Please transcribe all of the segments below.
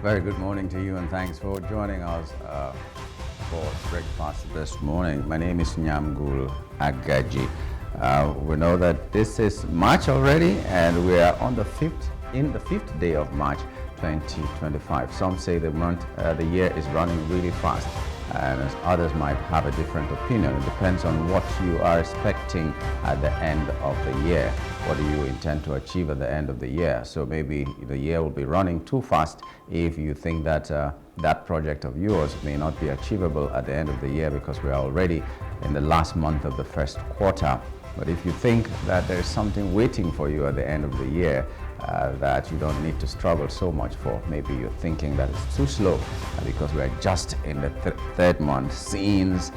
Very good morning to you, and thanks for joining us for breakfast this morning. My name is Nyamgul Agaji. We know that this is March already, and we are on the fifth day of March 2025. Some say the year is running really fast, and others might have a different opinion. It depends on what you are expecting at the end of the year. What do you intend to achieve at the end of the year? So maybe the year will be running too fast if you think that that project of yours may not be achievable at the end of the year, because we are already in the last month of the first quarter. But if you think that there is something waiting for you at the end of the year that you don't need to struggle so much for, maybe you're thinking that it's too slow because we are just in the third month since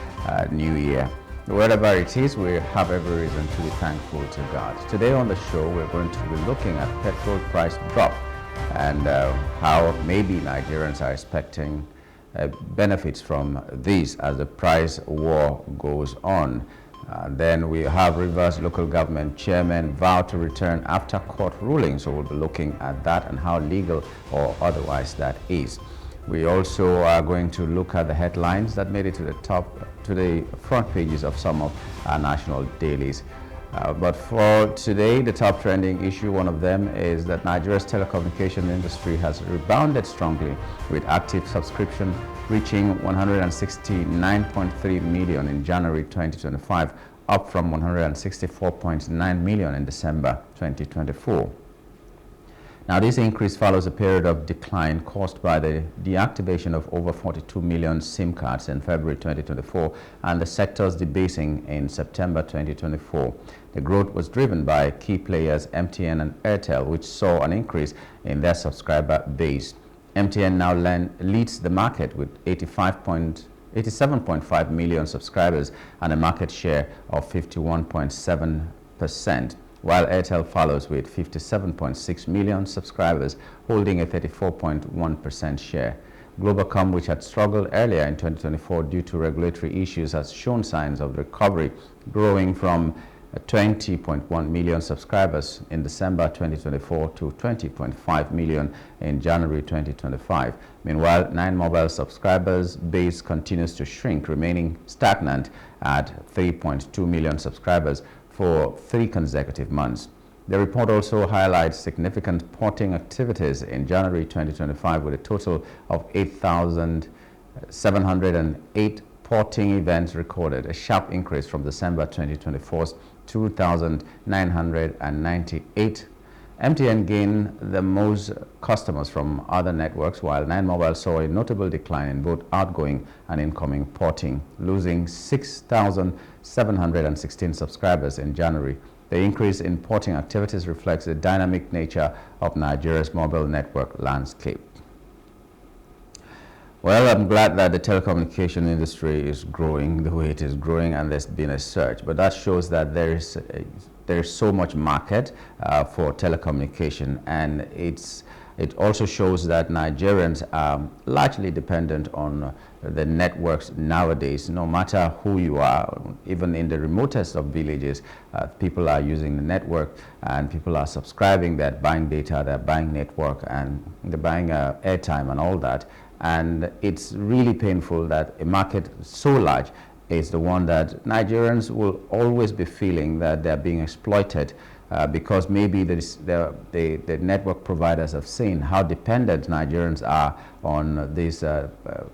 New Year. Wherever it is, we have every reason to be thankful to God. Today on the show, we're going to be looking at petrol price drop and how maybe Nigerians are expecting benefits from this as the price war goes on. Then we have Rivers local government chairman vow to return after court ruling. So we'll be looking at that and how legal or otherwise that is. We also are going to look at the headlines that made it to the front pages of some of our national dailies. But for today, the top trending issue, one of them is that Nigeria's telecommunication industry has rebounded strongly, with active subscription reaching 169.3 million in January 2025, up from 164.9 million in December 2024. Now, this increase follows a period of decline caused by the deactivation of over 42 million SIM cards in February 2024 and the sector's debasing in September 2024. The growth was driven by key players MTN and Airtel, which saw an increase in their subscriber base. MTN now leads the market with 87.5 million subscribers and a market share of 51.7%. while Airtel follows with 57.6 million subscribers, holding a 34.1% share. Globacom, which had struggled earlier in 2024 due to regulatory issues, has shown signs of recovery, growing from 20.1 million subscribers in December 2024 to 20.5 million in January 2025. Meanwhile, Nine Mobile subscribers base continues to shrink, remaining stagnant at 3.2 million subscribers for 3 consecutive months. The report also highlights significant porting activities in January 2025, with a total of 8,708 porting events recorded, a sharp increase from December 2024's 2,998. MTN gained the most customers from other networks, while Nine Mobile saw a notable decline in both outgoing and incoming porting, losing 6,716 subscribers in January. The increase in porting activities reflects the dynamic nature of Nigeria's mobile network landscape. Well, I'm glad that the telecommunication industry is growing the way it is growing, and there's been a surge, but that shows that there's so much market for telecommunication, and it also shows that Nigerians are largely dependent on the networks nowadays. No matter who you are, even in the remotest of villages, people are using the network, and people are subscribing, they're buying data, they're buying network, and they're buying airtime and all that. And it's really painful that a market so large is the one that Nigerians will always be feeling that they're being exploited because maybe the network providers have seen how dependent Nigerians are on these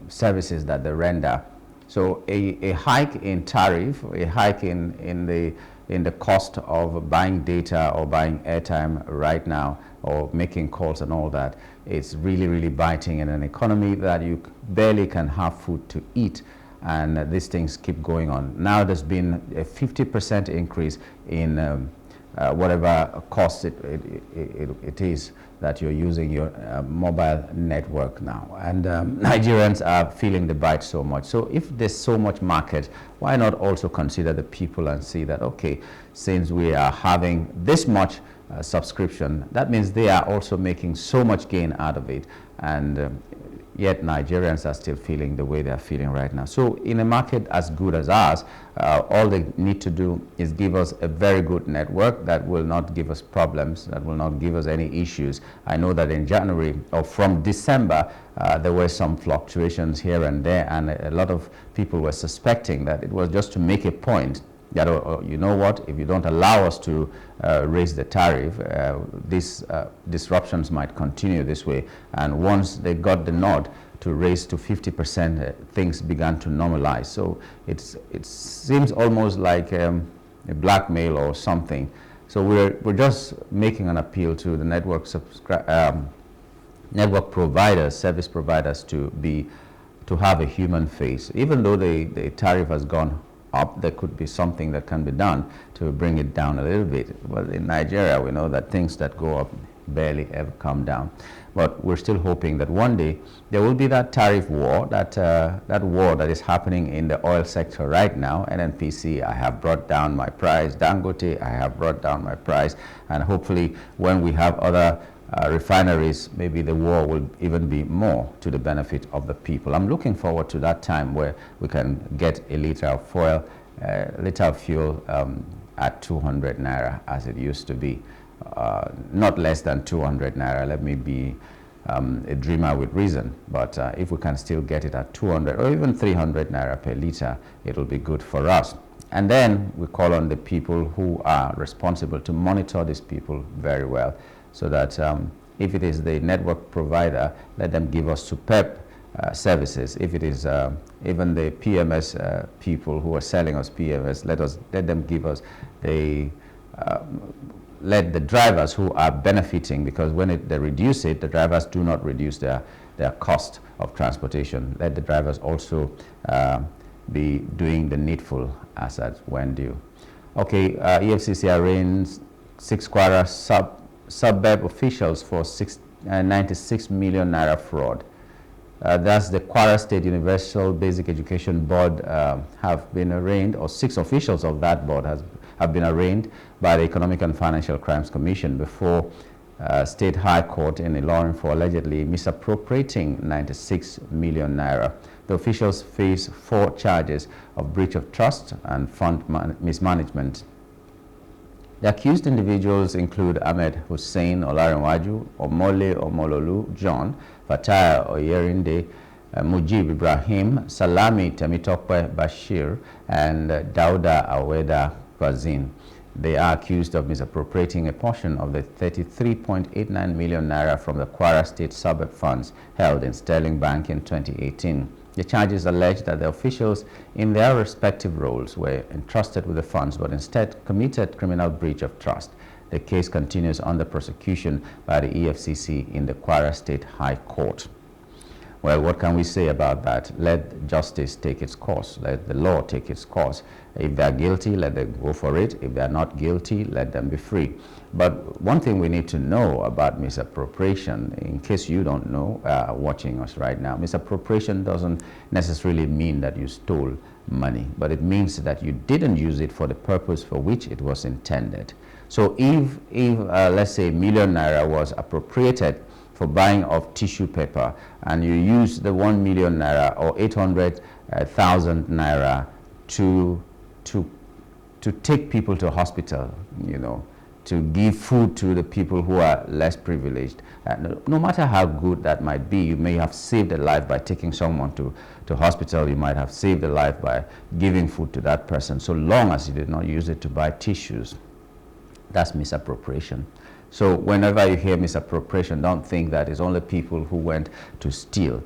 services that they render. So a hike in tariff, a hike in the cost of buying data or buying airtime right now, or making calls and all that, it's really, really biting in an economy that you barely can have food to eat. And these things keep going on. Now there's been a 50% increase in whatever cost it is that you're using your mobile network now. And Nigerians are feeling the bite so much. So if there's so much market, why not also consider the people and see that, okay, since we are having this much subscription, that means they are also making so much gain out of it. And yet Nigerians are still feeling the way they are feeling right now. So in a market as good as ours, all they need to do is give us a very good network that will not give us problems, that will not give us any issues. I know that in January, or from December, there were some fluctuations here and there, and a lot of people were suspecting that it was just to make a point that, you know what, if you don't allow us to raise the tariff, these disruptions might continue this way. And once they got the nod to raise to 50%, things began to normalize. So it seems almost like a blackmail or something. So we're just making an appeal to the network providers, service providers, to have a human face. Even though the tariff has gone up, there could be something that can be done to bring it down a little bit. Well, in Nigeria, we know that things that go up barely ever come down. But we're still hoping that one day there will be that tariff war, that war that is happening in the oil sector right now. NNPC, I have brought down my price. Dangote, I have brought down my price. And hopefully when we have other refineries, maybe the war will even be more to the benefit of the people. I'm looking forward to that time where we can get a liter of fuel at 200 naira as it used to be. Not less than 200 naira. Let me be a dreamer with reason. But if we can still get it at 200 or even 300 naira per liter, it will be good for us. And then we call on the people who are responsible to monitor these people very well, so that if it is the network provider, let them give us superb services. If it is even the PMS people who are selling us PMS, let them give us let the drivers who are benefiting, because when they reduce it, the drivers do not reduce their cost of transportation. Let the drivers also be doing the needful as at when due. Okay, EFCC arraigned 6 Kwara Subeb officials for 96 million naira fraud. That's the Kwara State Universal Basic Education Board have been arraigned, or 6 officials of that board have been arraigned by the Economic and Financial Crimes Commission before State High Court in Ilorin for allegedly misappropriating 96 million naira. The officials face 4 charges of breach of trust and fund mismanagement. The accused individuals include Ahmed Hussein Olarinwaju, Omole Omololu John, Fataya Oyerinde, Mujib Ibrahim, Salami Temitope Bashir, and Dauda Aweda Kwazin. They are accused of misappropriating a portion of the 33.89 million naira from the Kwara State Subeb funds held in Sterling Bank in 2018. The charges allege that the officials in their respective roles were entrusted with the funds but instead committed criminal breach of trust. The case continues under prosecution by the EFCC in the Kwara State High Court. Well, what can we say about that? Let justice take its course. Let the law take its course. If they're guilty, let them go for it. If they're not guilty, let them be free. But one thing we need to know about misappropriation, in case you don't know, watching us right now, misappropriation doesn't necessarily mean that you stole money, but it means that you didn't use it for the purpose for which it was intended. So if let's say, ₦1 million was appropriated for buying of tissue paper, and you use the 1 million naira or 800,000 naira to take people to hospital, you know, to give food to the people who are less privileged. No matter how good that might be, you may have saved a life by taking someone to hospital. You might have saved a life by giving food to that person, so long as you did not use it to buy tissues. That's misappropriation. So whenever you hear misappropriation, don't think that it's only people who went to steal.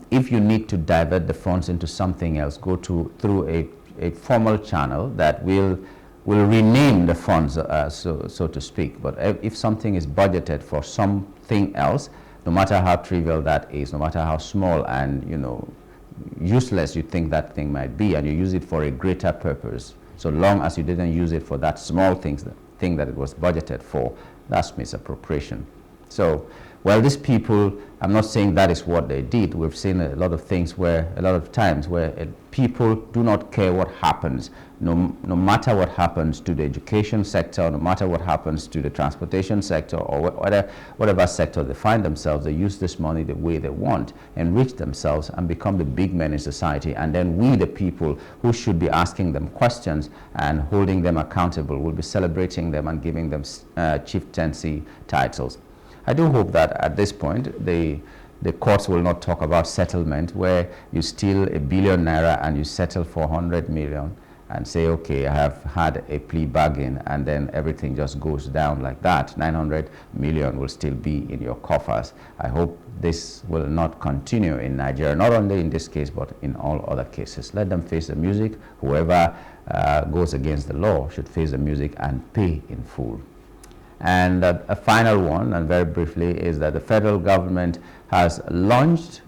If you need to divert the funds into something else, go through a formal channel that will rename the funds, so to speak. But if something is budgeted for something else, no matter how trivial that is, no matter how small and, you know, useless you think that thing might be, and you use it for a greater purpose, so long as you didn't use it for that small thing that it was budgeted for, that's misappropriation. So, well, these people, I'm not saying that is what they did. We've seen a lot of things where, a lot of times where people do not care what happens, no matter what happens to the education sector, no matter what happens to the transportation sector, or whatever sector they find themselves. They use this money the way they want, enrich themselves, and become the big men in society. And then we, the people who should be asking them questions and holding them accountable, will be celebrating them and giving them chieftaincy titles. I do hope that at this point, the courts will not talk about settlement where you steal £1 billion and you settle for 100 million and say, okay, I have had a plea bargain, and then everything just goes down like that. 900 million will still be in your coffers. I hope this will not continue in Nigeria, not only in this case, but in all other cases. Let them face the music. Whoever goes against the law should face the music and pay in full. And a final one, and very briefly, is that the federal government has launched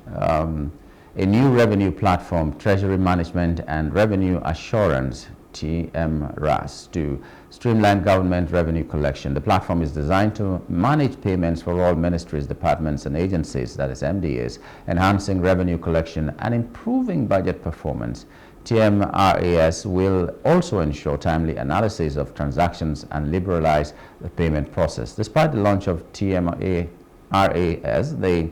a new revenue platform, Treasury Management and Revenue Assurance, Tmras, to streamline government revenue collection. The platform is designed to manage payments for all ministries, departments, and agencies, that is MDAs, enhancing revenue collection and improving budget performance. Tmras will also ensure timely analysis of transactions and liberalize the payment process. Despite the launch of Tmras, the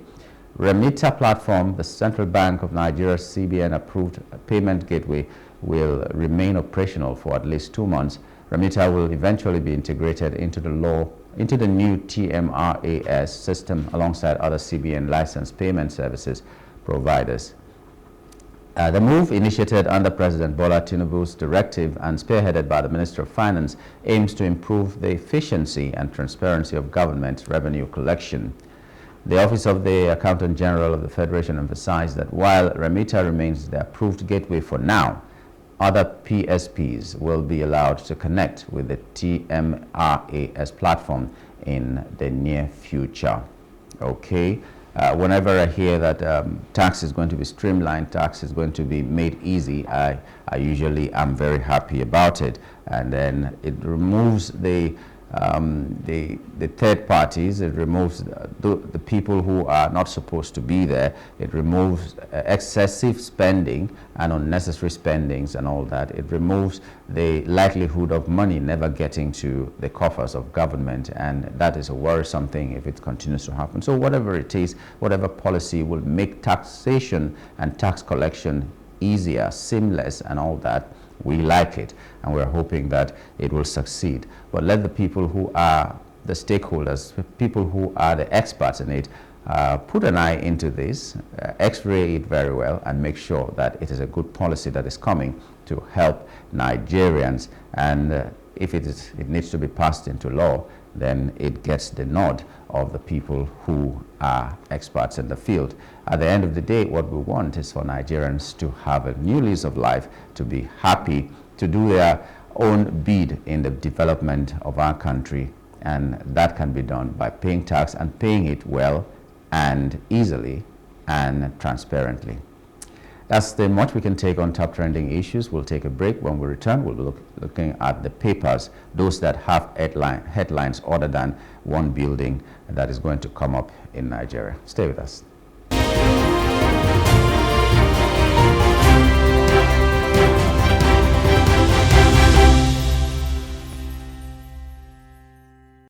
Remita platform, the Central Bank of Nigeria's CBN-approved payment gateway, will remain operational for at least 2 months. Remita will eventually be integrated into the new Tmras system alongside other CBN licensed payment services providers. The move, initiated under President Bola Tinubu's directive and spearheaded by the Minister of Finance, aims to improve the efficiency and transparency of government revenue collection. The Office of the Accountant General of the Federation emphasized that while Remita remains the approved gateway for now, other PSPs will be allowed to connect with the Tmras platform in the near future. Okay. Whenever I hear that tax is going to be streamlined, tax is going to be made easy, I usually am very happy about it. And then it removes the third parties, it removes the people who are not supposed to be there, it removes excessive spending and unnecessary spendings and all that. It removes the likelihood of money never getting to the coffers of government, and that is a worrisome thing if it continues to happen. So whatever it is, whatever policy will make taxation and tax collection easier, seamless and all that, we like it, and we're hoping that it will succeed. But let the people who are the stakeholders, people who are the experts in it, put an eye into this, x-ray it very well, and make sure that it is a good policy that is coming to help Nigerians. And if it needs to be passed into law, then it gets the nod of the people who are experts in the field. At the end of the day, what we want is for Nigerians to have a new lease of life, to be happy, to do their own bid in the development of our country. And that can be done by paying tax and paying it well and easily and transparently. That's the much we can take on top trending issues. We'll take a break. When we return, we'll be looking at the papers, those that have headlines other than one building that is going to come up in Nigeria. Stay with us.